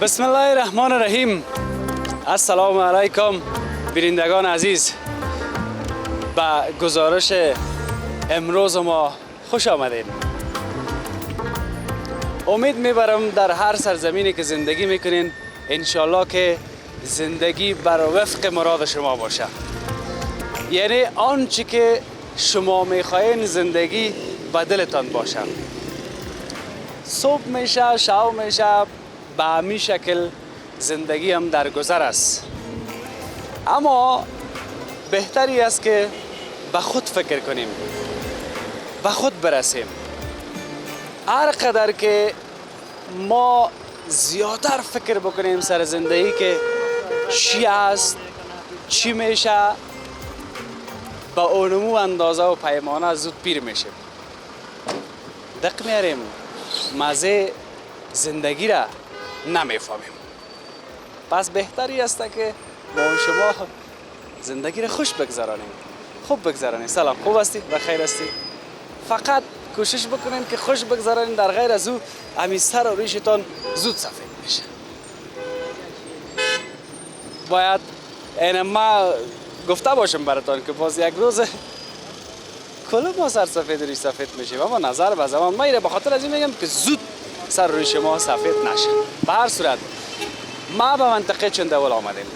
بسم الله الرحمن الرحیم. السلام علیکم بینندگان عزیز. به گزارش امروز ما خوش آمدید. امید میبرم در هر سرزمینی که زندگی میکنین انشالله که زندگی بر وفق مراد شما باشه. یعنی آنچه که شما میخواین زندگی به دلتان باشه. صبح میشه، شب میشه، به همین شکل زندگی هم در گذر است. اما بهتری است که به خود فکر کنیم، به خود برسیم. هر قدر که ما زیادتر فکر بکنیم سر زندگی که چی است، چی میشه، با اونمو اندازه و پیمانه زود پیر میشیم. دق میاریم، مزه زندگی را نمیفهمیم. پس بهتری است که ما و شما زندگی را خوش بگذرانیم، خوب بگذرانیم. سلام، خوب هستی؟ بخیر هستی؟ فقط کوشش بکنیم که خوش بگذرانیم. در غیر از او همین سر و ریشتان زود سفید میشه. باید این ما گفته باشم براتان که باز یک روز کل ما سر سفید و ریش سفید میشیم. اما نظر به زمان ما ایره به خاطر از این میگم که زود سر و ریش ما سفید نشه. به هر صورت ما به منطقه چندول آمدیم.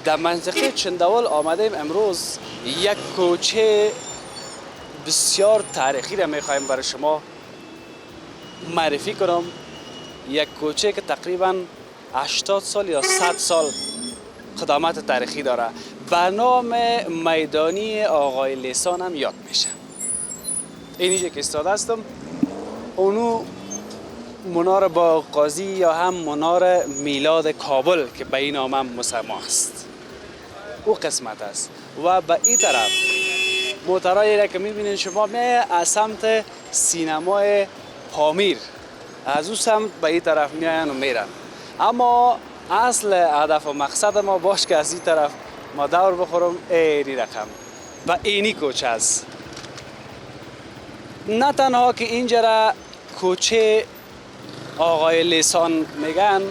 در منطقه چندول آمدیم امروز یک کوچه بسیار تاریخی را میخوایم برای شما معرفی کنم. یک کوچه که تقریبا 80 سال یا 100 سال قدامت تاریخی داره. به نام میدانی آقای لیسان هم یاد میشه. اینجا که استاده هستم اونو منار با قاضی یا هم منار میلاد کابل که به این نام هم مسمى است، او قسمت است. و به این طرف موترایی را که میبینید شما از سمت سینمای پامیر از او سمت به این طرف میاین و میرن. اما اصل هدف و مقصد ما باش که از این طرف ما دور بخورم اینی رقم و اینی کوچه است. نه تنها که اینجا را کوچه آقای لیسان میگن،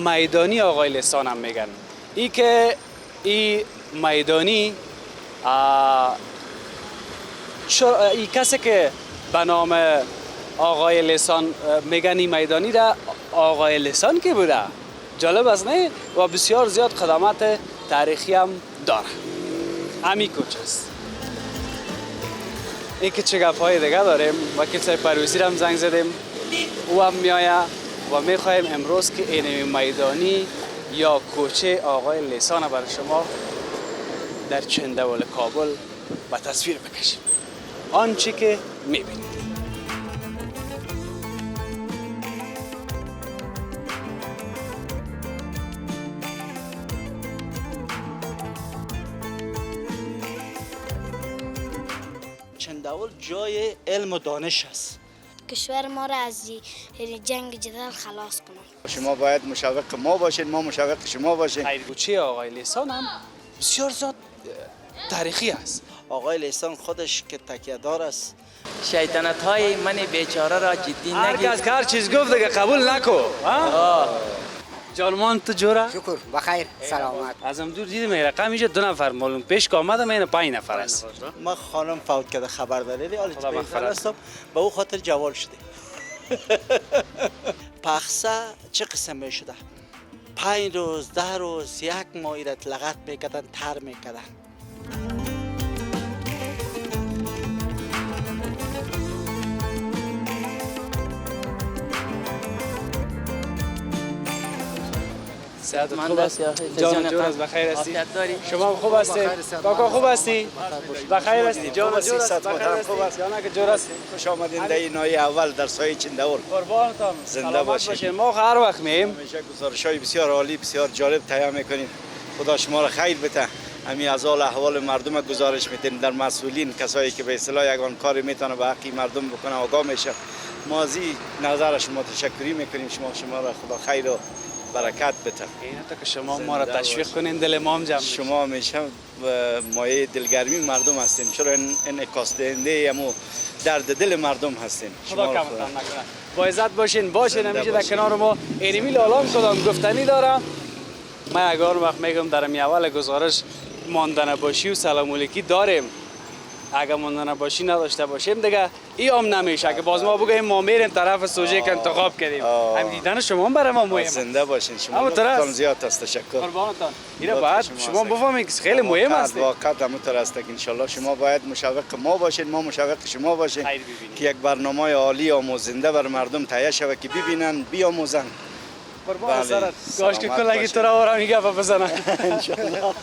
میدانی آقای لیسان هم میگن. ای که ای میدانی ای کسی که به نام آقای لیسان میگن این میدانی را آقای لیسان که بوده. جالب است نه؟ و بسیار زیاد قدامت تاریخی هم داره. همین کوچه است. این که چه گپ‌های دیگه داریم. وکیل صاحب پرویزی هم زنگ زدیم، او هم میآید و میخواهیم امروز که این میدانی یا کوچه آقای لیسان برای شما در چندول کابل به تصویر بکشیم. آنچه که میبینید. چندول جای علم و دانش است. کشور ما را از جنگ جدل خلاص کنم. شما باید مشوق ما باشین، ما مشوق شما باشین. کوچه آقای لیسان هم بسیار زیاد تاریخی است. آقای لیسان خودش که تکیه‌دار است. شیطنت های من بیچاره را جدی هر نگیر. کس که هر چیز گفت دیگه قبول نکو. جانمان تو جوره؟ شکر بخیر سلامت. ازم دور دیدم این رقم اینجا 2 نفر معلوم پیش که آمدم این 5 نفر است. ما خانم فوت کرده خبر دارید. حالا خدا مغفرت هستم به او خاطر جوال شده. پخسه چه قسم می شده؟ 5 روز 10 روز 1 ماه ایرت لغت میکردن، تر میکردن. سعادت من خوب است؟ دست جان جور است، بخیر هستی؟ عافیت داری؟ شما خوب هستی؟ کاکا خوب هستی؟ بخیر هستی؟ جان جور است، بخیر هستی؟ یا نه که جور هستی؟ خوش آمدین در این نای اول در سایه چندول. قربانتان، زنده سلامت باشید. باشین. ما هر وقت میایم همیشه گزارش‌های بسیار عالی، بسیار جالب تهیه میکنیم. خدا شما را خیر بده. همین از حال احوال مردم گزارش میدین. در مسئولین کسایی که به اصطلاح یگان کاری میتونه به حق مردم بکنه آگاه میشه. ما از این نظر شما تشکری میکنیم. شما را خدا خیر و برکت بده. این تا که شما ما را تشویق کنین دل ما هم جمع بشه. شما همیشه مایه دلگرمی مردم هستین. چرا این انعکاس دهنده امو درد دل مردم هستین. خدا کمتان نکنه. با عزت باشین همیشه در کنار ما. اینمی لالام کدام گفتنی داره. من اگر وقت میگم در اول گزارش ماندن باشی و سلام علیکی داریم. اگر ماندن باشی نداشته باشیم دیگه ای هم نمیشه که باز ما بگیم ما میریم طرف سوژه که انتخاب کردیم. هم دیدن شما برای ما مهمه. زنده باشین شما لطفاً زیاد است. تشکر قربانتان. اینا باید شما بفهمید که خیلی مهم است. واقعا همونطور است که ان شاء الله شما باید مشوق ما باشین، ما مشوق شما باشین که یک برنامه عالی آموزنده بر مردم تهیه شود که ببینن بیاموزن. قربان سرت. کاش که کلگی تو را آرامی گپ بزنن. ان شاء الله.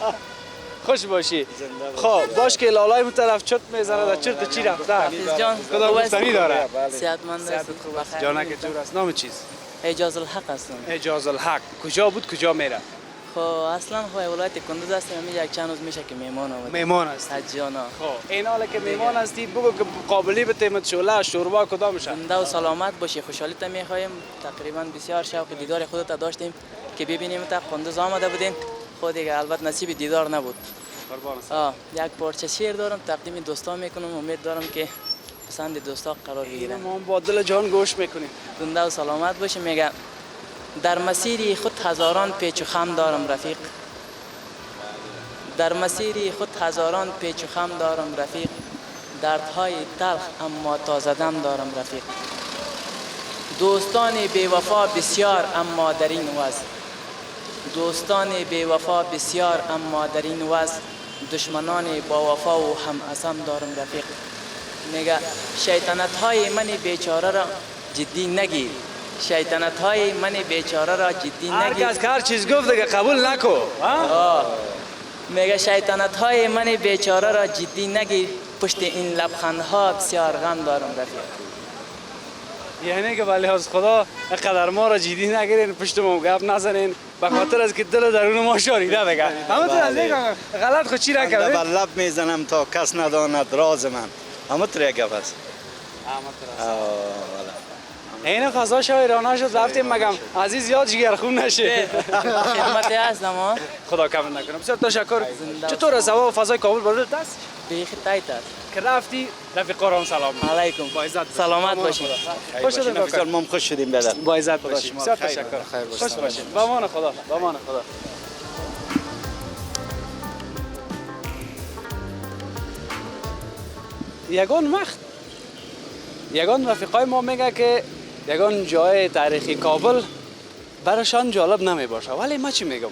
خوش باشی. خب باش که لالای اون طرف چرت میزنه در چرت چی رفته؟ حافظ جان کدام گفتنی داره؟ صحتمند است. خوب جانک جور است. نام چیز؟ اجاز الحق هستم. اجاز الحق. کجا بود کجا میره؟ خب اصلا خو ولایت کندوز هستم. همین یک چند روز میشه که میهمان آمد. میهمان است. حجیانا. خب این حالا که میهمان هستی بگو که قابلی به تیمت شوله شوربا کدام میشه؟ زنده و سلامت باشی. خوشحالیت میخوایم. تقریبا بسیار شوق دیدار خودت داشتیم که ببینیم تا کندوز آمده بودین. خود دیگه البته نصیب دیدار نبود. یک پارچه شعر دارم تقدیم دوستان میکنم. امید دارم که پسند دوستا قرار بگیرن. ما با دل جان گوش میکنیم. زنده و سلامت باشی. میگه در مسیری خود هزاران پیچ و خم دارم رفیق. در مسیری خود هزاران پیچ و خم دارم رفیق. دردهای تلخ اما تازه دم دارم رفیق. دوستان بی‌وفا بسیار اما در این وضع. دوستان بی‌وفا بسیار اما در این وضع. دشمنان با وفا و هم عزم دارم رفیق. میگه شیطنت های من بیچاره را جدی نگیر. شیطنت های من بیچاره را جدی نگیر. هر کس هر چیز گفت دیگه قبول نکو. میگه شیطنت های من بیچاره را جدی نگیر. پشت این لبخندها بسیار غم دارم رفیق. یعنی که ولی از خدا قدر ما را جدی نگیرین، پشت ما گپ نزنین، به خاطر از که دل درون ما شاریده دیگه. همونطور از دیگه غلط خود چی را کردین؟ بر لب میزنم تا کس نداند راز من. همونطور یک گپ است. این فضا شاعرانه شد رفتیم مگم عزیز یاد جگرخون نشه. خدمت هستم. خدا کم نکنه. بسیار تشکر. چطور است هوا و فضای کابل برات است؟ بیخی تایت است. که رفتی رفیقان سلام علیکم. با عزت سلامت باشید. خوش شدین بسیار ما خوش شدیم بدر. با عزت باشید. بسیار تشکر. خوش باشید. با امان خدا. با امان خدا. یگان رفیقای ما میگه که یگان جای تاریخی کابل براشان جالب نمی باشه، ولی ما چی میگم؟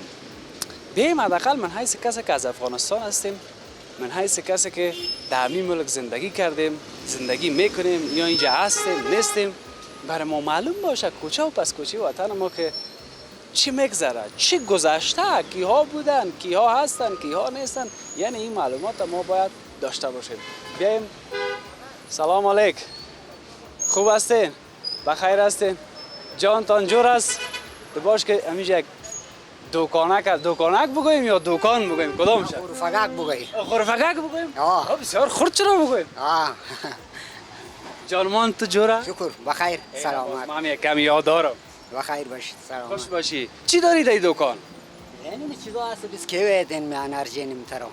بیایم حداقل من حیث کسی که از افغانستان هستیم، من حیث کسی که در همین ملک زندگی کردیم، زندگی میکنیم یا اینجا هستیم نیستیم، برای ما معلوم باشه کوچه و پس کوچه وطن ما که چی میگذره، چی گذشته، کیها بودن، کیها هستن، کیها نیستن، یعنی این معلومات ما باید داشته باشیم. بیایم. سلام علیک. خوب هستین؟ بخیر هستین؟ جانتان جور است؟ تو باش که همینجا یک دوکانک بگویم یا دوکان بگویم؟ کدام شد؟ خورفگک بگویم. خورفگک بگویم؟ آه. بسیار خورد چرا بگویم؟ جانمان تو جوره؟ شکر بخیر سلامت. من یک کمی یاد دارم. بخیر باشید سلامت. خوش باشی. چی داری در این دوکان؟ یعنی چیزا هست بیسکویت این انرژی نمیترم.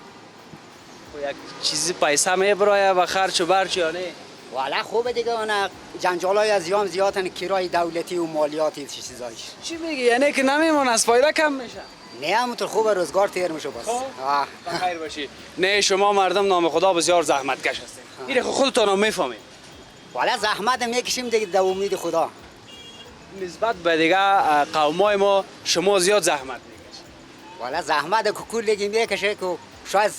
یک چیزی پیسه میبرایه و خرچ و برچ یا نه؟ والا خوبه دیگه اون جنجالای از یام زیادن کرای دولتی و مالیاتی چیزایش. چی میگی؟ یعنی که نمیمون از فایده کم میشه؟ نه همونطور خوبه روزگار تیر میشه بس. بخیر باشی. نه شما مردم نام خدا بسیار زحمت کش هستید. این خودتون هم میفهمید. والا زحمت میکشیم دیگه در امید خدا. نسبت به دیگه قومای ما شما زیاد زحمت میکشید. والا زحمت که کلی میکشه که شاید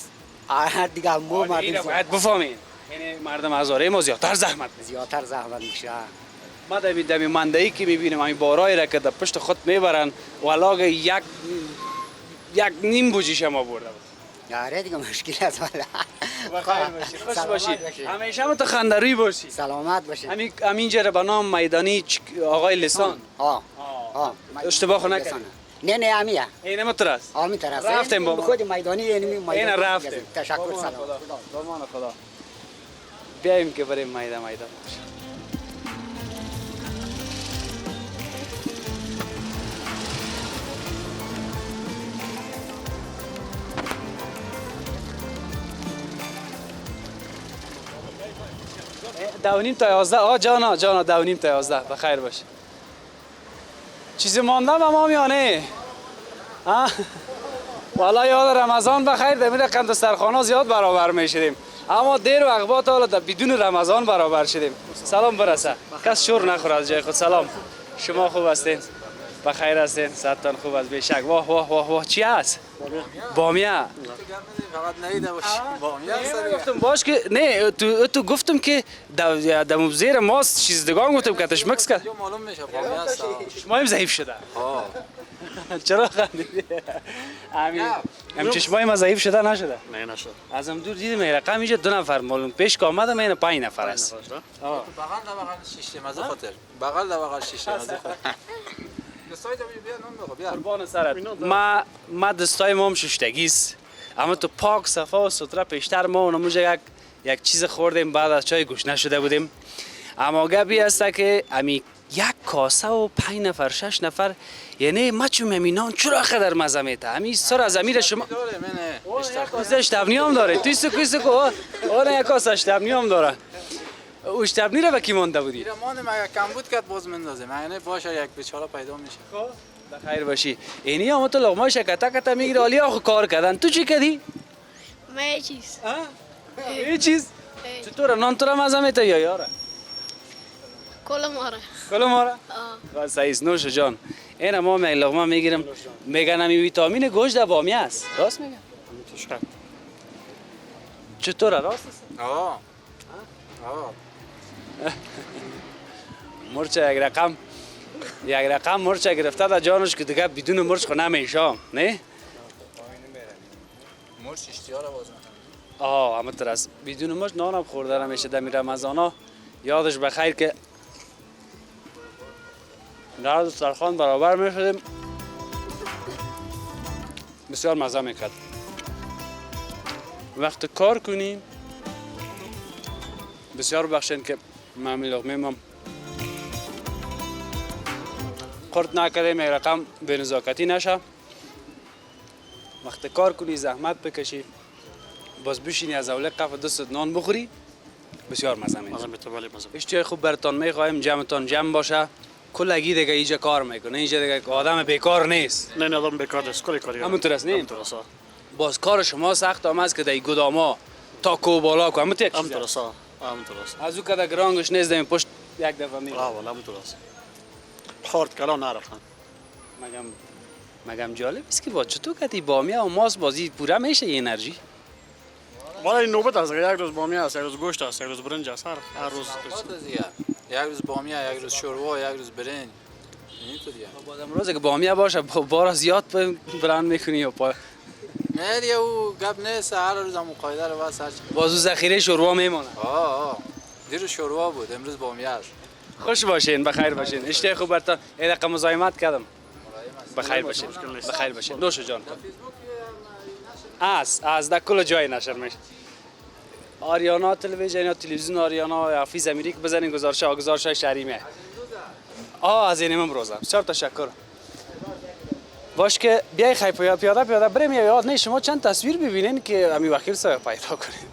دیگه مو مردم اینو باید بفهمید. یعنی مردم هزاره ما زیادتر زحمت میکشن. زیادتر زحمت میشه. ما دمی مندهی که میبینیم همین بارایی را که در پشت خود میبرن ولاغ یک نیم بوجی شما برده بود. آره دیگه مشکل است والا. بخیر باشی. خوش باشی. همیشه هم تو خندروی باشی. سلامت باشی. همینجا به نام میدانی آقای لسان. اشتباه نکنید. نه امیه. اینه مترس. آمی طرف. رفتیم با خود میدانی یعنی میدانی. این رفتیم. تشکر سلام. بامان خدا. بیایم که بریم میدان. 2:30 تا 11. جانا 2:30 تا 11. بخیر باشه. چیزی مانده ما میانه؟ ها؟ والا یاد رمضان بخیر در این رقم دسترخوانا زیاد برابر میشدیم، اما دیر وقت بعد حالا بدون رمضان برابر شدیم. سلام برسه، کس شور نخوره از جای خود. سلام، شما خوب هستین؟ بخیر هستین؟ صحتتان خوب است بیشک. واه واه واه واه، چی هست؟ بامیه. فقط نیده باشی بامیه گفتم باش که نه تو گفتم که دم زیر ماست چیز دگان گفتم که تش مکس کرد. معلوم میشه بامیه است. شما هم ضعیف شده. چرا خندیدی؟ هم چشمای ما ضعیف شده نشده؟ نه نشد. ازم دور دیدم این رقم اینجا 2 نفر معلوم پیش که آمدم این 5 نفر است. بغل شیشه مزه خاطر بغل شیشه مزه خاطر دستای تو بیا نون بخور بیا قربان سرت. ما دستای ما هم ششتگیست، اما تو پاک صفا و سوتره پیشتر ما اونموجه یک چیز خوردیم بعد از چای گوش نشده بودیم. اما گپی هسته که امی 1 کاسه و 5 نفر 6 نفر، یعنی ما چون همینان چرا خدر مزه میته امی سر از امیر شما داره منه کاسه اشتبنی هم داره. توی سکو آره 1 کاسه اشتبنی هم داره. اشتبنی رو به کی مانده بودی؟ ایرمان مگه کم بود که باز مندازه یعنی باشه یک بیچاره پیدا میشه. بخیر باشی. اینی هم تو لغمای شکتا کتا میگیری حالی آخو کار کردن. تو چی کردی؟ ما یه چیز یه چیز؟ چطوره نان تو را مزه میته یا یاره؟ کل ماره. کلو ماره؟ بس سعیس نوش جان. این ما می لغمه میگیرم میگن همی ویتامین گوشت در بامیه است. راست میگن؟ چطوره راست است؟ آه مرچ یک رقم مرچ گرفته در جانش که دیگه بدون مرچ خو نمیشه، نه؟ مرچ اشتیار باز میکنه. اما ترس بدون مرچ نانم خورده نمیشه در رمضانا. یادش بخیر که در دسترخوان برابر میشدیم، بسیار مزه میکرد. وقت کار کنیم بسیار بخشین که من لقمه قرد نکردیم یک رقم به نزاکتی نشه. وقت کار کنی زحمت بکشی باز بشینی از اول قف دست نان بخوری بسیار مزه میشه. اشتیای خوب برتان میخوایم جمعتان جمع باشه. کلگی دیگه اینجا کار میکنه، اینجا دیگه آدم بیکار نیست. نه آدم بیکار نیست، کلی کاری. همونطور است نه؟ باز کار شما سخت هم است که در گداما تا کو بالا کو همونطور است. همونطور است. از او که گرانگش نیست دیم پشت یک دفعه میره. والا همونطور است. خورد کلا نرفتن. مگم جالب است که با چطور کتی بامیه و ماست بازی پورا میشه این انرژی. والا این نوبت است، یک روز بامیه است، یک روز گوشت است، یک روز برنج است، هر روز یک روز بامیه، یک روز شوروا، یک روز برنج. این تو دیگه. بازم روزی که بامیه باشه بار زیاد برند میکنی و پا. نه دیگه او گپ نیست، هر روز هم قاعده رو واسه بازو ذخیره شوروا میمونه. دیروز شوروا بود، امروز بامیه است. خوش باشین، بخیر باشین. اشتیاق خوب برتان. یه دقیقه مزاحمت کردم. بخیر باشین. بخیر باشین. نوش جان. از در کل جای نشر میشه. آریانا تلویزیون یا تلویزیون آریانا یا فیز امریک بزنین گزارش شهریمه. از اینم روزم. بسیار تشکر. باش که بیای خیلی پیاده بریم یا یاد نه شما چند تصویر ببینین که امی وکیل صاحب پیدا کنین.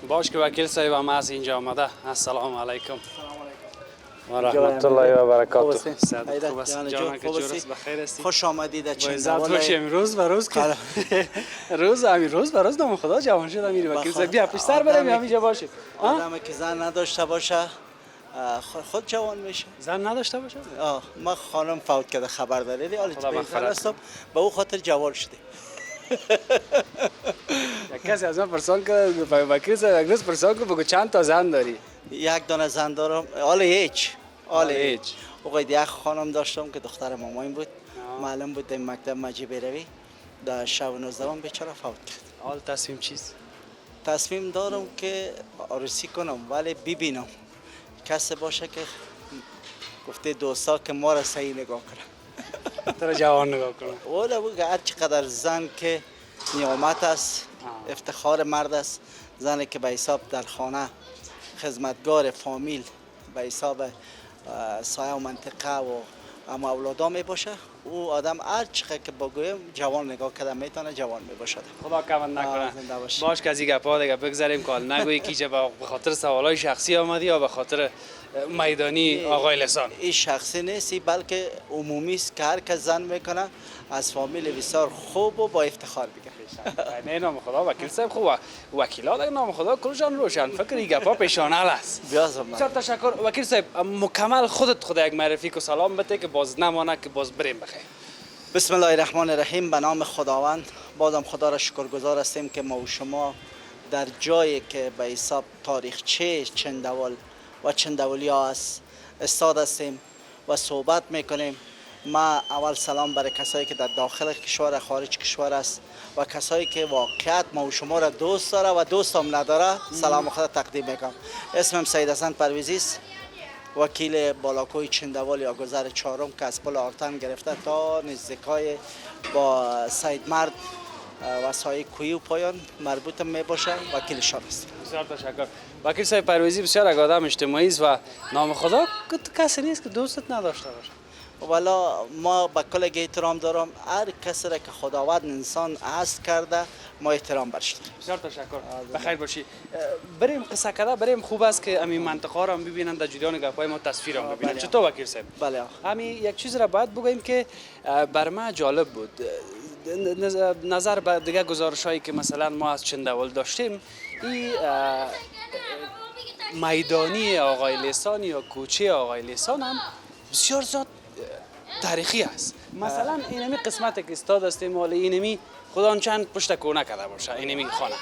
باش که وکیل صاحب هم از اینجا آمده. السلام علیکم و رحمت الله و برکاته. خوب است جان که جورس بخیر هستی. خوش آمدید چند باشی روز به روز که روز به روز نام خدا جوان شد امیر وکیل صاحب. بیا پیش سر بریم همینجا باشیم. آدمی که زن نداشته باشه خود جوان میشه. زن نداشته باشه؟ ما خانم فوت کرده خبر داری حالا بهتر هستم به او خاطر جوان شده. یک کسی از من پرسان که وکیل صاحب یک روز پرسان که بگو چند تا زن داری؟ یک دانه زن دارم. حالا هیچ اوقات یک خانم داشتم که دختر مامایم بود. معلم بود در مکتب مجی بروی در شب 19 بیچاره فوت کرد. حال تصمیم چیست؟ تصمیم دارم که عروسی کنم ولی ببینم کسی باشه که گفته دوستا که ما را صحیح نگاه کنه. تو را جوان نگاه کنه. اولا بگه هر چقدر زن که نیامت است، افتخار مرد است. زنی که به حساب در خانه خدمتگار فامیل به حساب سایه و منطقه و اما اولادا می باشه. او آدم هر چقدر که بگویم جوان نگاه کردن میتونه جوان می باشد. خدا کمند نکنه. زنده باش. باش که از این گپا دیگه بگذاریم که نگویی که به خاطر سوالای شخصی آمدی یا به خاطر میدانی آقای لسان. این شخصی نیست، بلکه عمومی است که هر کس زن میکنه از فامیل بسیار خوب و با افتخار بگه. نه نام خدا وکیل صاحب خوب وکیلا دیگه نام خدا کلشان روشن فکر این گپا پیشانه است. بسیار تشکر وکیل صاحب. مکمل خودت یک معرفی کو سلام بده که باز نمانه که باز بریم بخیر. بسم الله الرحمن الرحیم. به نام خداوند. بازم خدا را شکرگزار هستیم که ما و شما در جایی که به حساب تاریخچه چندول و چندولی ها است استاد هستیم و صحبت میکنیم. ما اول سلام برای کسایی که در داخل کشور و خارج کشور است و کسایی که واقعیت ما و شما را دوست داره و دوست هم نداره سلام خدا تقدیم میکنم. اسمم سید حسن پرویزی است، وکیل بالاکوی چندول یا گذر چهارم که از پل آرتن گرفته تا نزدیکای با سید مرد و سایه کوی و پایان مربوط می باشه وکیلشان است. بسیار تشکر وکیل صاحب پرویزی. بسیار یک آدم اجتماعی است و نام خدا کسی نیست که دوستت نداشته باشه. والا ما به کل احترام دارم. هر کسی را که خداوند انسان هست کرده ما احترام برش داریم. بسیار تشکر بخیر باشی. بریم قصه کده بریم. خوب است که همین منطقه را هم ببینن در جریان گپای ما تصویر هم ببینن. چطور وکیل صاحب؟ بله. همین یک چیز را باید بگوییم که بر ما جالب بود. نظر به دیگه گزارش هایی که مثلا ما از چندول داشتیم این میدانی آقای لیسان یا کوچه آقای لیسان هم بسیار زیاد تاریخی است. مثلا اینمی قسمت که استاد هستیم ولی اینمی خدا چند پشت کونه کرده باشه اینمی خانه.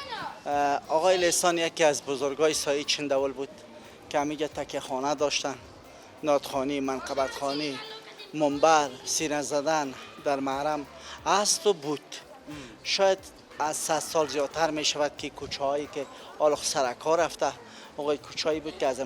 آقای لیسان یکی از بزرگای سایه چندول بود که همیجا تکیه خانه داشتن، نادخوانی، منقبتخوانی، منبر، سینه زدن در محرم است و بود. شاید از 100 سال زیادتر می شود که کوچه هایی که آلخ سرکار رفته آقای کوچه هایی بود که از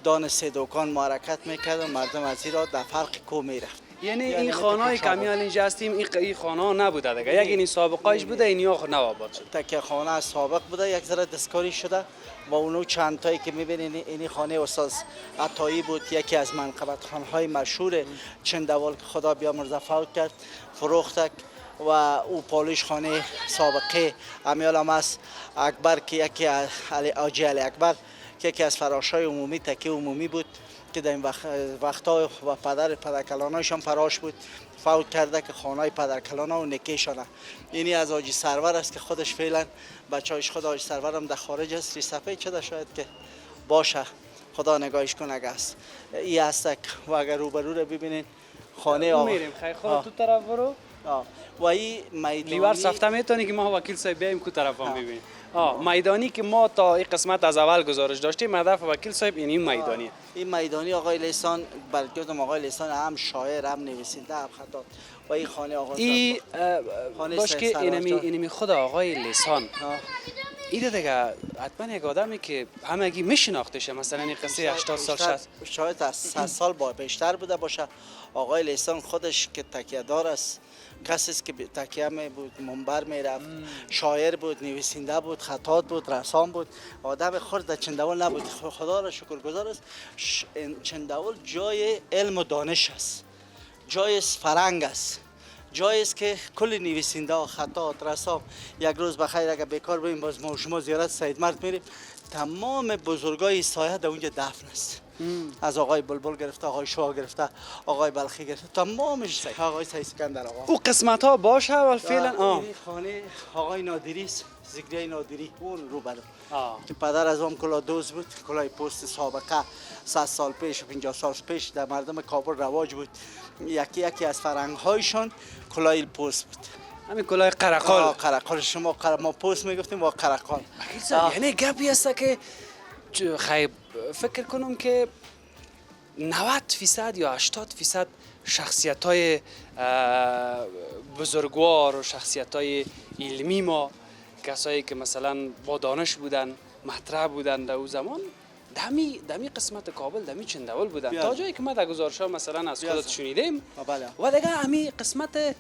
دان سه دکان حرکت میکرد و مردم از این را در فرق کو میرفت. یعنی این خانه های کمیال اینجا هستیم این خانه ها نبوده دیگه. یک این سابقایش بوده این آخر نواباد شد. تکیه خانه از سابق بوده یک ذره دستکاری شده و اونو چند تایی که میبینید این خانه استاد عطایی بود، یکی از منقبت خانهای مشهور چندول که خدا بیامرزه فوت کرد فروختک و او پالش خانه سابقه امیال هم است اکبر که یکی از آجی علی اکبر که یکی از فراشای عمومی تکیه عمومی بود که در این وقتا و پدرکلانایش هم فراش بود فوت کرده که خانه پدرکلانا و نکیشانه. اینی از آجی سرور است که خودش فعلا بچه‌اش خود آجی سرور هم در خارج است. ریصفه چه شاید که باشه خدا نگاهش کنه است. این است و اگر روبرو رو ببینین خانه آقا میریم خیر خود تو طرف برو. و این میدانی لیوار سفته میتونی که ما وکیل صاحب بیایم کو طرف هم ببینیم. میدانی که ما تا این قسمت از اول گزارش داشتیم هدف وکیل صاحب این میدانی. این میدانی آقای لیسان برگردم آقای لیسان هم شاعر هم نویسنده هم خطاط و این خانه آقای باش که اینمی خود آقای لیسان ایده دیگه حتما یک آدمی که همگی میشناختشه. مثلا این قصه 80 سال 60 شاید از 100 سال بیشتر بوده باشه. آقای لیسان خودش که تکیه دار است، کسی است که تکیه می بود، منبر میرفت، شاعر بود، نویسنده بود، خطاط بود، رسام بود. آدم خرد در چندول نبود. خدا را شکرگزار است. چندول جای علم و دانش است، جای فرهنگ است، جایی است که کل نویسنده، خطاط، رسام یک روز بخیر اگر بیکار بودیم باز ما و شما زیارت سید مرد میریم. تمام بزرگای سایه در اونجا دفن است. از آقای بلبل گرفته، آقای شاه گرفته، آقای بلخی گرفته، تمامش آقای سید اسکندر آقا. او قسمت ها باشه اول فعلا خانه آقای نادری است، زگری نادری اون رو برو که پدر از اون کلا دوز بود. کلای پست سابقه 100 سال پیش و 50 سال پیش در مردم کابل رواج بود. یکی از فرهنگ هایشان کلای پست بود. همین کلاه قرقال. قرقال شما ما پست میگفتیم با قرقال. یعنی گپی است که خیلی فکر کنم که 90% یا 80% شخصیت های بزرگوار و شخصیت های علمی ما، کسایی که مثلا با دانش بودن، مطرح بودن در او زمان، دمی قسمت کابل دمی چندول بودن بله. تا جایی که ما در گزارش‌ها مثلا از خودت شنیدیم بله. و دیگه همین قسمت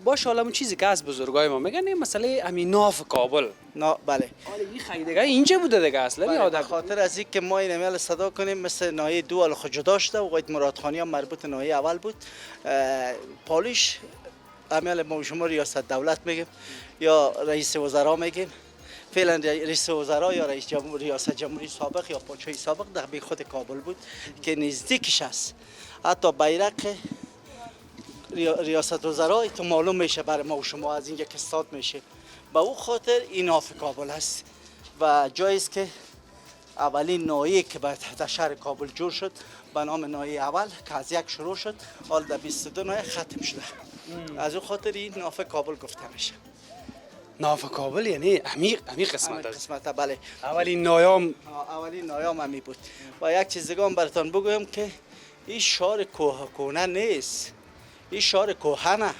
باش حالا اون چیزی که از بزرگای ما میگن این مسئله همین ناف کابل بله. حالا این خیلی دیگه اینجا بوده دیگه اصلا به یاد خاطر از اینکه ما این امیال صدا کنیم مثل ناحیه دو حال خود جدا شده و قاید مرادخانی هم مربوط ناحیه اول بود. پالیش امیال ما و شما ریاست دولت میگیم یا رئیس وزرا میگیم. فعلا رئیس وزرا یا ریاست جمهوری سابق یا پادشاهی سابق در بی خود کابل بود که نزدیکش است. حتی بیرق ریاست وزرا تو معلوم میشه برای ما و شما از اینجا که استاد میشه. به او خاطر این ناف کابل است و جایی است که اولین ناحیه که در شهر کابل جور شد به نام ناحیه اول که از یک شروع شد حال در 22 ناحیه ختم شده. از او خاطر این ناف کابل گفته میشه. ناف کابل یعنی همین قسمت است قسمت بله. اولین نایام اولین نایام همی بود. و یک چیز دیگه هم براتون بگویم که این شهر کهنه نیست. این شهر کهنه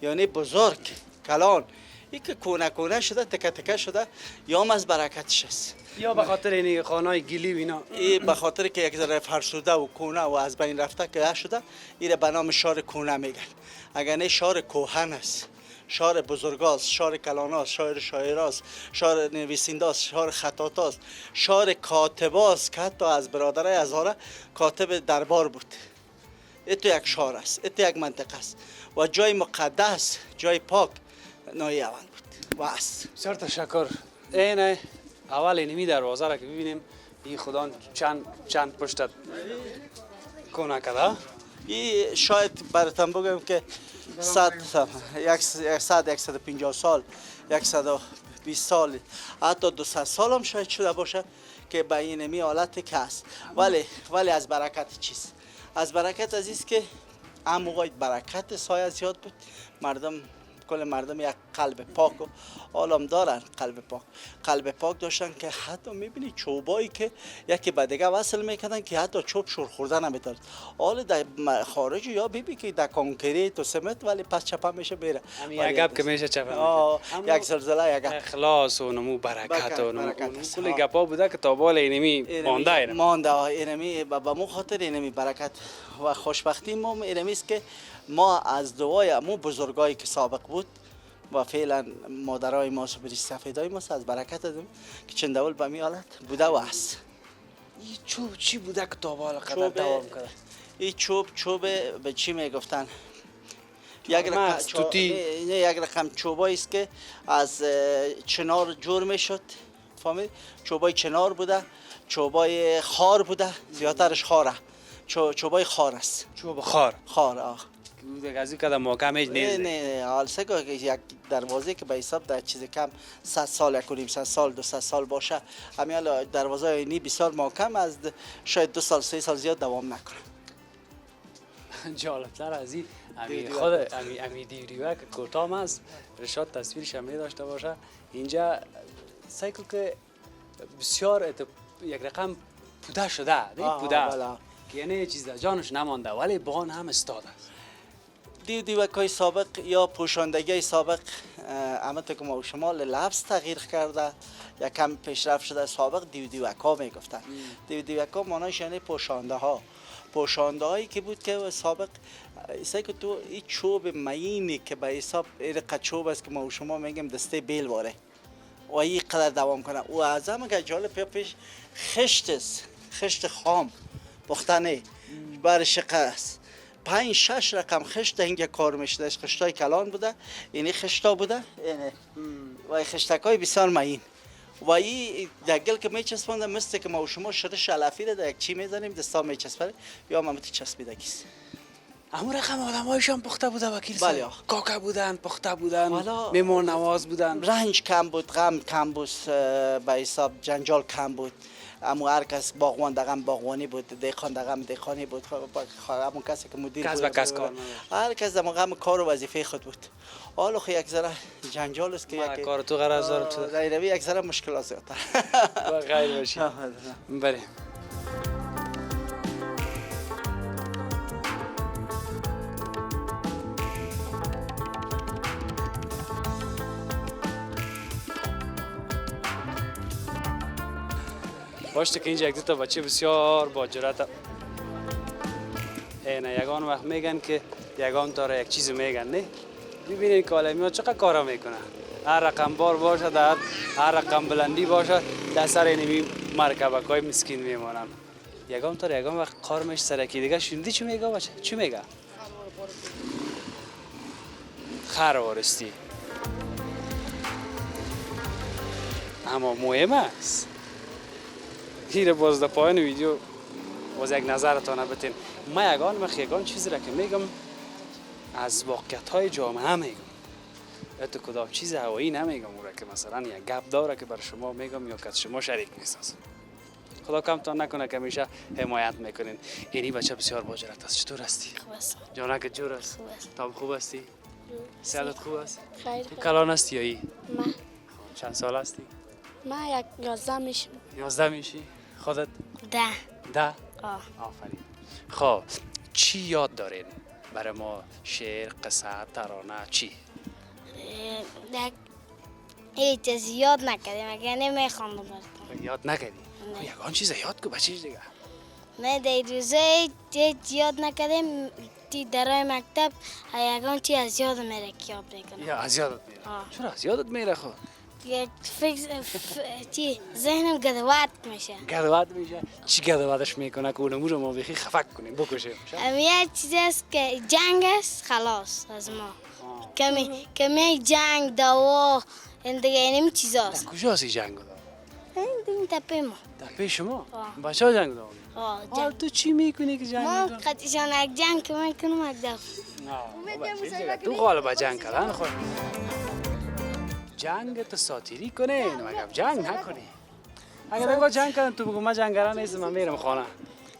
یعنی بزرگ کلان. این که کهنه شده تکه تکه شده یا هم از برکتش است. یا به خاطر این خانه‌های گلی و اینا این به خاطر که یک ذره فرسوده و کهنه و از بین رفته که شده این به نام شهر کهنه میگن. اگر نه شهر کهن است. شهر بزرگاست، شهر کلاناست، شهر شاعراست، شهر نویسنداست، شهر خطاطاست، شهر کاتباست که حتی از برادرای هزاره کاتب دربار بود. ایتو یک شهر است، ایتو یک منطقه است و جای مقدس، جای پاک ناحیه اول بود و است. بسیار تشکر. این اول اینمی دروازه را که ببینیم این خدا چند پشت کنه کده این شاید براتون بگم که 150 سال 120 سال حتی 200 سال هم شاید شده باشه که به اینمی حالت که هست. ولی از برکت چیست؟ از برکت از است که هموقای برکت سایه زیاد بود. کل مردم یک قلب پاک و عالم دارن. قلب پاک داشتن که حتی میبینی چوبایی که یکی به دیگه وصل میکردن که حتی چوب شور خورده نمیدارد. حالا در خارج یا بیبی که در کانکریت و سمنت ولی پس چپه میشه بره. همین یک گپ که میشه چپه یک زلزله یک اخلاص و نمو برکت و نمو برکت. کلی گپا بوده که تا بال اینمی مانده اینمی به مو خاطر اینمی برکت و خوشبختی ما اینمی است که ما از دعای امو بزرگایی که سابق بود و فعلا مادرای ما و سفیدای ما از برکت دادیم که چندول به می حالت بوده و است. این چوب چی بوده که تا بال قدر دوام کرده؟ این چوب به چی میگفتن؟ یک رقم چوبایی است که از چنار جور میشد. فهمید؟ چوبای چنار بوده، چوبای خار بوده، زیادترش خاره. چوبای خار است. چوب خار از این قدم محکم هیچ نیست. نه حال سگاه که یک دروازه که به حساب در چیز کم 100 سال 100 سال 200 سال باشه همین دروازه اینی بسیار محکم از شاید 2 سال 3 سال زیاد دوام نکنه. جالبتر از این خود امی دیوریوه که کوتاه است رشاد تصویرش هم داشته باشه اینجا سایکل که بسیار یک رقم پوده شده پوده یعنی چیز در جانش نمانده ولی بان هم استاده است. دیوکای سابق یا پوشاندگی سابق همونطور که ما شما لفظ تغییر کرده یا کم پیشرفت شده. سابق دیوکا میگفتن. دیوکا معناش یعنی پوشانده هایی که بود که سابق ایسایی که تو این چوب معینی که به حساب این چوب است که ما شما میگیم دسته بیل واره و این قدر دوام کنه و از همه که جالب پیش خشت است. خشت خام پختنه بر شقه است. 5-6 رقم خشت اینجا کار میشده. خشتای کلان بوده، اینی خشتا بوده، و خشتکای بسیار معین و این دگل که میچسبونده مثل که ما و شما شرش علفی را در یک چی میزنیم دستا میچسبه یا ممتی چسبیدگیست. همون رقم آدمایشان پخته بوده وکیل صاحب. بله کاکا بودن، پخته بودن، میمون نواز بودن. رنج کم بود، غم کم بود، به حساب جنجال کم بود. اما هر کس باغوان دقم باغوانی بود، دیخان دقم دیخانی بود. همون کسی که مدیر کس به کس کار هر کس دقم کار و وظیفه خود بود. حالا خو یک ذره جنجال است که یک کار تو قرار داره تو دایروی یک ذره مشکلات زیادتر. خیر باشی. بله. باشه که اینجا یک دو تا بچه بسیار با جرأت اینه یگان وقت میگن که یگان داره یک چیز میگن نه ببینید که عالمی ها چقدر کارا میکنن هر رقم بار باشه در هر رقم بلندی باشه در سر اینمی مرکبک های مسکین میمونن یگان تا یگان وقت کار میشه سرکی دیگه شنیدی چی میگه بچه چی میگه خر وارستی اما مهم است این باز در پایان ویدیو باز یک نظرتان بتین ما یگان چیزی را که میگم از واقعیت های جامعه میگم تو کدام چیز هوایی نمیگم اون را که مثلا یک گپ داره که بر شما میگم یا که شما شریک نیست خدا کمتان نکنه که همیشه حمایت میکنین اینی بچه بسیار با جرأت است چطور هستی خوب است. جانک جور است خوب است. تام خوب هستی صحت خوب است خیر. تو کلان هستی یا ای من چند سال هستی من 11 میشم. 11 میشی خودت 10. آفرین خب چی یاد دارین برای ما شعر قصه ترانه چی هیچ چیز یاد نکردیم اگر نمیخوام براتون یاد نکردی یگان چیز یاد کو بچه دیگه نه در روزه هیچ یاد نکردیم تی درای مکتب یگان چی از یاد میره که یاد میکنم یا از یادت میره چرا از یادت میره خب چی ذهنم گدوات میشه گدوات میشه چی گدواتش میکنه که اونمو رو ما بخی خفک کنیم بکشیم یه چیز است که جنگ است خلاص از ما کمی جنگ دوا این دیگه اینم چیزاست کجا هستی جنگ دار این دیگه تپه ما تپه شما بچه ها جنگ دار جنگ تو چی میکنی که جنگ ما دار قطعشان یک جنگ که میکنم یک دفع تو غالبا جنگ کردن خود جنگ تو ساتیری کنه مگه جنگ نکنی اگر بگو جنگ کردن تو بگو من جنگران نیستم من میرم خانه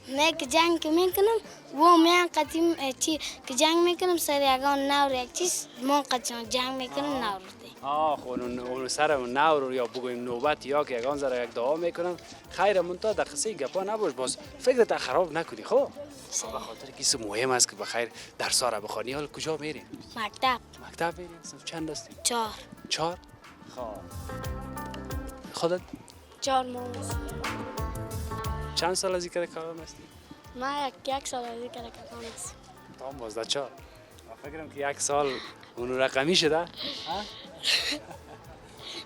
نه که جنگ که میکنم و من قدیم چی که جنگ میکنم سر یگان نور یک چیز ما قدیم جنگ میکنم نور خب اون سر اون نور یا بگویم نوبت یا که یگان زره یک دعا میکنم خیر منتها در قصه گپا نباش باز فکرت خراب نکنی خب به خاطر کیسه مهم است که بخیر درس را بخوانی حال کجا میری مکتب میری چند هستی 4 خب خودت 4 ماه چند سال از این کارم هستی من یک سال از این کارم هستم تام باز 4 فکرم که یک سال اون رقمی شده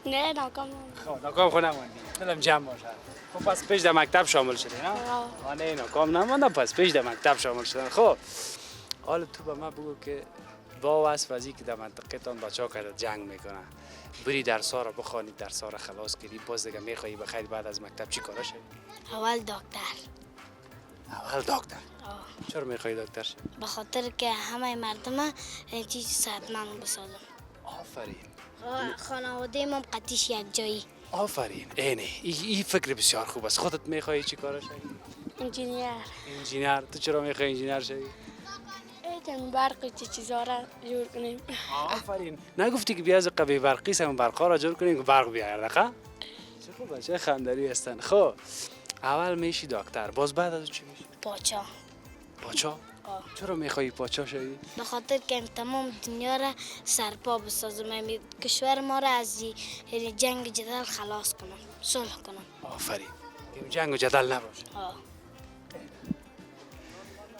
نه ناکام خب ناکام خود نماندی دلم جمع باشه خب پس پیش در مکتب شامل شدی نه نه ناکام نماندم پس پیش در مکتب شامل شدن خب حالا تو به من بگو که با وصفی که در منطقه تان بچه ها که جنگ میکنن بری درس ها را بخوانی درس ها را خلاص کردی باز دیگه میخوایی بخیر بعد از مکتب چی کارا شدی اول دکتر چرا میخوایی دکتر شدی به خاطر که همه مردم چیز صحتمند بسازم آفرین خانواده ما قطعش یک جایی آفرین اینه این فکر بسیار خوب است خودت میخوایی چی کارا شدی انجینیر تو چرا میخوای انجینیر شدی ایتن برقی چیزا را جور کنیم آفرین نگفتی که بیا از قوی برقی سم برقا را جور کنیم که برق بیاید دقیقا چه خوب بچه خندری هستن خب اول میشی دکتر باز بعد از چی میشی پاچا چرا میخوایی پاچا شوی به خاطر که تمام دنیا را سرپا بسازم کشور ما را از جنگ جدل خلاص کنم صلح کنم آفرین جنگ و جدل نباشه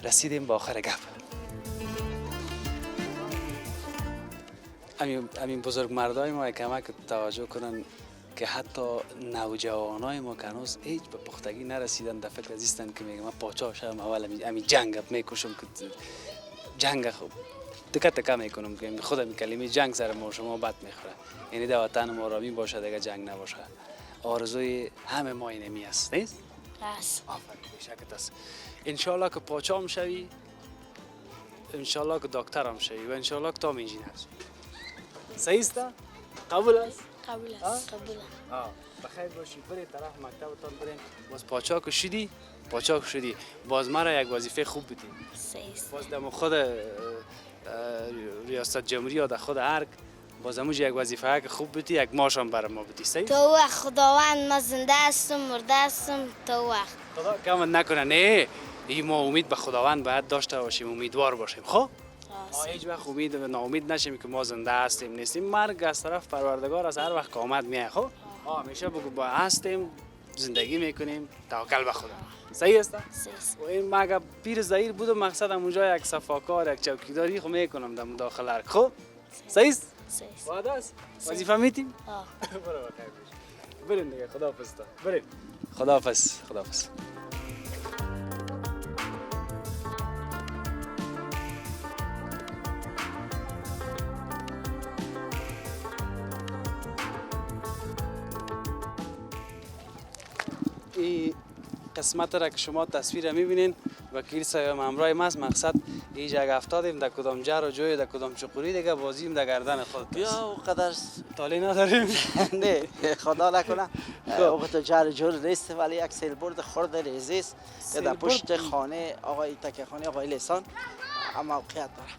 رسیدیم با آخر گپ همین بزرگ مردای ما کمک توجه کنن که حتی نوجوانای ما که هنوز هیچ به پختگی نرسیدن در فکر ازیستن که میگم من پاچا شدم اول همین جنگ میکشم که جنگ خوب دقت میکنم که خودم کلمه جنگ سر ما شما بد میخوره یعنی در وطن ما رامی باشه دیگه جنگ نباشه آرزوی همه ما اینمی است نیست آفرین بشکت است ان شاء الله که پاچا هم شوی ان شاء الله که دکتر هم شوی و ان شاء الله که تو هم انجینیر شوی صحیح است قبول است قبول بخیر باشی بری طرف مکتبتان برین باز پاچا که شدی باز مرا یک وظیفه خوب بدی باز دم خود ریاست جمهوری یا در خود ارگ باز هموش یک وظیفه که خوب بدی یک ماشم برای ما بدی صحیح تو وقت خداوند ما زنده هستم مرده هستم تو وقت خدا کمت نکنه نه این ما امید به خداوند باید داشته باشیم امیدوار باشیم خب هیچ وقت امید و ناامید نشیم که ما زنده هستیم نیستیم مرگ از طرف پروردگار از هر وقت که آمد میاد خب همیشه بگو با هستیم زندگی میکنیم، توکل به خدا. صحیح است؟ و این ما اگر پیر زهیر بودم مقصدم اونجا یک صفاکار یک چوکیداری خو میکنم در مداخله. خب صحیح است؟ وعده است؟ وظیفه میتیم؟ برو بخیر باش. بریم دیگه، خداحافظ تا. بریم. خداحافظ. خداحافظ. این قسمت را که شما تصویر میبینین وکیل صاحب همراه ماست. مقصد اینجا اگه افتادیم در کدام جر و جوی در کدام چقوری دیگه بازیم در گردن خود بیا اونقدر تالی نداریم. نه خدا نکنه وقت جر جور نیست، ولی یک سیلبرد خورده ریزی است در پشت خانه آقای تکیه خانه آقای لیسان موقعیت داره.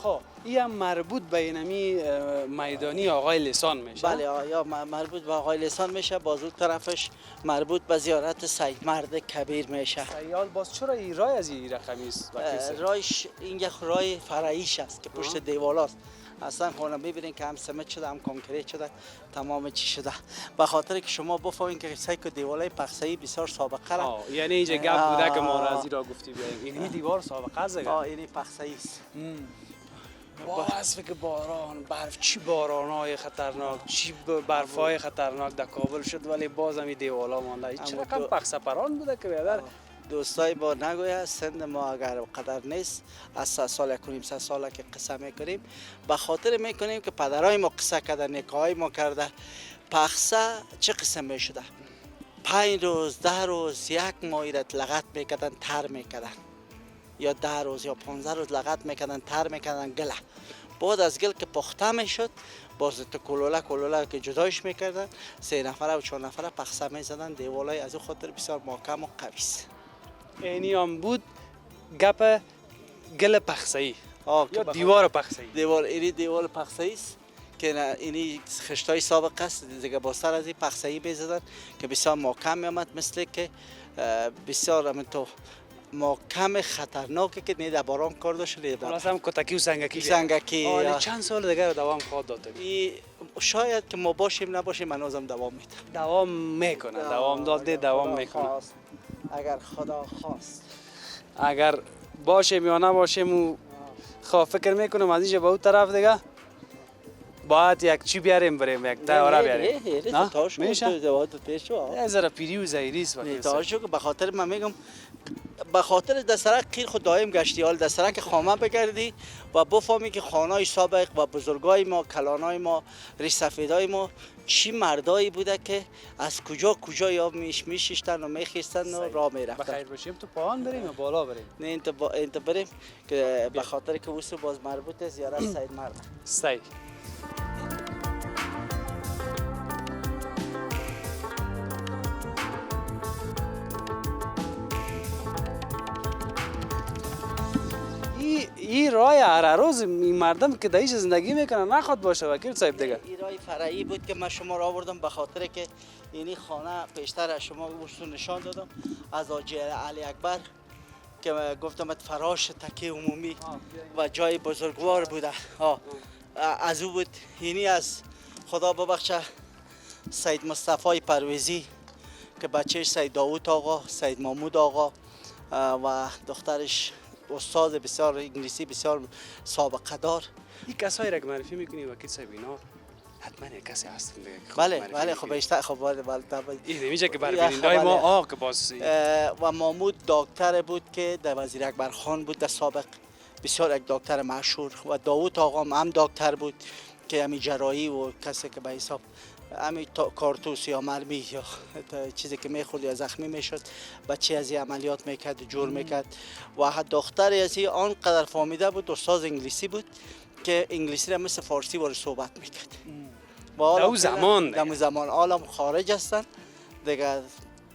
خب این هم مربوط به اینمی میدانی آقای لیسان میشه؟ بله یا مربوط به آقای لیسان میشه. بازو طرفش مربوط به زیارت سید مرد کبیر میشه. سیال باز چرا این رای از این رقمی است؟ رایش این یک رای فرعیش است که پشت دیوالاست. اصلا خونه میبینین که هم سمت شده هم کنکریت شده، تمام چی شده. به خاطر که شما بفهمین که سایک دیوالای پخسایی بسیار سابقه را. یعنی اینجا گپ بوده که ما را از را گفتی بیاییم. این دیوار سابقه است دیگه. این پخسایی است. با وصفه که باران برف، چی باران‌های خطرناک، چی برف‌های خطرناک در کابل شد ولی باز هم این دیوالا مانده. چه رقم پخسه پران بوده که بیادر؟ دوستای با نگویا سند ما اگر قدر نیست از 3 سال کنیم 3 ساله که قصه میکنیم به خاطر میکنیم که پدرای ما قصه کردن، نکاهای ما کرده. پخسه چه قصه میشده؟ 5 روز 10 روز یک ماه ایرت لغت میکردن، تر میکردن، یا 10 روز یا 15 روز لغت میکردن، تر میکردن گله. بعد از گل که پخته میشد باز تو کلوله که جدایش میکردن 3 نفره و 4 نفره پخسه میزدن. دیوالای از اون خاطر بسیار محکم و قوی است. اینی هم بود گپ گل پخسایی یا دیوار پخسایی. دیوار پخسایی است که اینی خشتای سابق است دیگه. با سر از این پخسایی میزدن که بسیار محکم میامد، مثل که بسیار همینطور محکم خطرناکه که نه در باران کار داشت نه در خلاص هم کتکی و سنگکی. چند سال دیگه دوام خواهد داد؟ شاید که ما باشیم نباشیم هنوزم دوام میده. دوام میکنه. دوام داده دوام میکنه. اگر خدا خواست. اگر باشیم یا نباشیم و فکر میکنم از اینجا به اون طرف دیگه باید یک چی بیاریم بریم، یک تیاره بیاریم. نه میشه؟ یه ذره پیری و زهیری است. تاشو که به خاطر من میگم به خاطر دسرک خیر خود دائم گشتی حال دسرک خامه بگردی و بفهمی که خانه‌های سابق و بزرگای ما، کلانای ما، ریش سفیدای ما چی مردایی بوده که از کجا یا میشیشتن و میخیستن و راه میرفتن. بخیر باشیم تو پایان بریم و بالا بریم؟ نه انت بریم که به خاطر که وسو باز مربوط زیارت سید مرد. صحیح. این رای هر روز این مردم که دایش زندگی میکنن نخواد باشه وکیل صاحب دیگه. این رای فرعی بود که من شما را آوردم به خاطر که اینی خانه پیشتر شما وسو نشان دادم از آجی علی اکبر که گفتم فراش تکیه عمومی و جای بزرگوار بوده. از او بود. اینی از خدا ببخشه سید مصطفی پرویزی که بچهش سید داوود آقا، سید محمود آقا و دخترش استاد بسیار انگلیسی بسیار سابقه دار. این کسایی را که معرفی میکنی وکیل صاحب اینا حتما یک کسی هست دیگه. بله خب بیشتر خب این نمیشه که بربینندای ما که باز و محمود دکتر بود که در وزیر اکبر خان بود در سابق، بسیار یک دکتر مشهور. و داوود آقا هم دکتر بود که همین جراحی و کسی که به حساب همین کارتوس یا مرمی یا چیزی که میخورد یا زخمی میشد بچه از این عملیات میکرد جور میکرد. و دختر از این آنقدر فهمیده بود، استاد انگلیسی بود که انگلیسی را مثل فارسی وارد صحبت میکرد. در زمان عالم خارج هستن دیگه.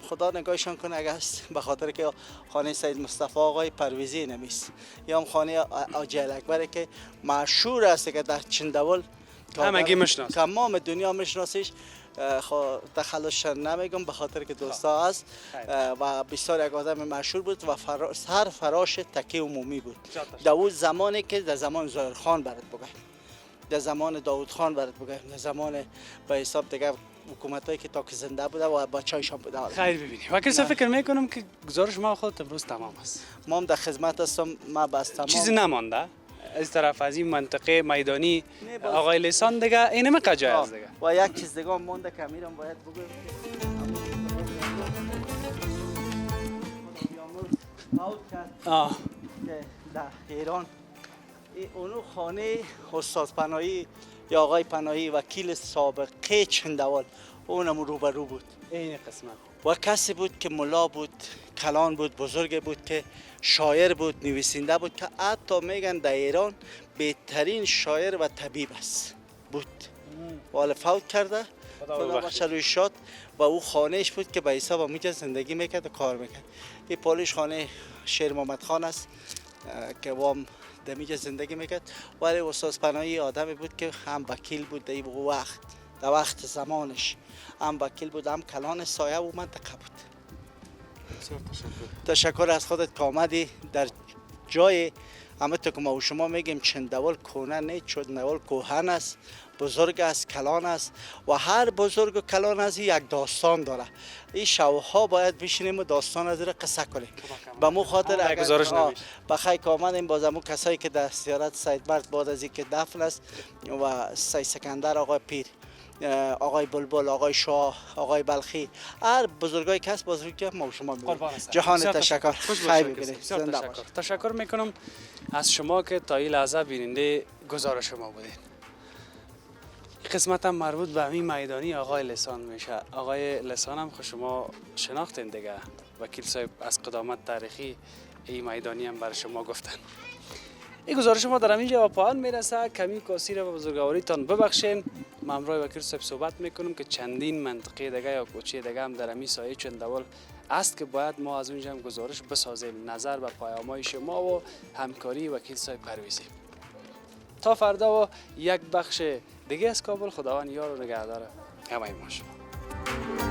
خدا نگاهشان کنه اگر به خاطر که خانه سید مصطفی آقای پرویزی نمیست یا هم خانه آجی اکبر که مشهور است که در چندول همگی میشناسه، تمام دنیا میشناسیش. تخلص نمیگم به خاطر که دوستا هست و بسیار یک آدم مشهور بود و هر فراش تکیه عمومی بود. در اون زمانی که در زمان ظاهرخان برات بگم، در زمان داوود خان برات بگم، در زمان به حساب دیگه حکومتایی که تا که زنده بوده و بچه‌ایشان بوده. خیر ببینیم وکیل صاحب فکر میکنم که گزارش ما خود امروز تمام است. ما هم در خدمت هستم. ما بس تمام چیزی نمانده از طرف از این منطقه میدانی نه، باز- آقای لسان دیگه اینم کجای است دیگه. و یک چیز دیگه هم مونده که امیرم باید بگویم فوت کرد آه که در ایران اونو خانه استاد پناهی یا آقای پناهی وکیل سابقه چندوال اونم روبرو بود این قسمت و کسی بود که ملا بود، کلان بود، بزرگ بود که شاعر بود، نویسنده بود که حتی میگن در ایران بهترین شاعر و طبیب است بود. ولی فوت کرده خدا بخشه روی شاد و او خانهش بود که به حساب اونجا زندگی میکرد و کار میکرد. این پالیش خانه شیر محمد خان است که وام دمیجا زندگی میکرد. ولی استاد پناهی آدمی بود که هم وکیل بود در این وقت، در وقت زمانش هم وکیل بود، هم کلان سایه و منطقه بود. تشکر از خودت که آمدی در جای همه تو که ما و شما میگیم چندوال کهنه نیست، چندوال کهن است، بزرگ است، کلان است و هر بزرگ و کلان است یک داستان داره. این شوها باید بشینیم و داستان از قصه کنیم. به مو خاطر گزارش نویس. بخیر که آمدیم باز امو کسایی که در زیارت سید مرد بعد از اینکه دفن است و سید سکندر آقای پیر، آقای بلبل، آقای شاه، آقای بلخی، هر بزرگای کس بزرگی ما و شما می‌بینیم. جهان بسیار تشکر. خوش خیر باشید. ببینید. بسیار زنده تشکر. باشید. تشکر میکنم از شما که تا این لحظه بیننده گزارش ما بودین. این قسمت هم مربوط به همین میدانی آقای لسان میشه. آقای لسان هم خود شما شناختین دیگه، وکیل صاحب از قدامت تاریخی این میدانی هم برای شما گفتن. این گزارش ما در همینجا به پایان میرسه. کمی کاسیر و بزرگواریتان ببخشین. ما امروز وکیل صاحب صحبت میکنم که چندین منطقه دیگه یا کوچه دیگه هم در همین سایه چندوال است که باید ما از اونجا هم گزارش بسازیم نظر به پیام‌های شما و همکاری وکیل صاحب پرویزی. تا فردا و یک بخش دیگه از کابل. خداوند یار و نگهدار همه ما شما.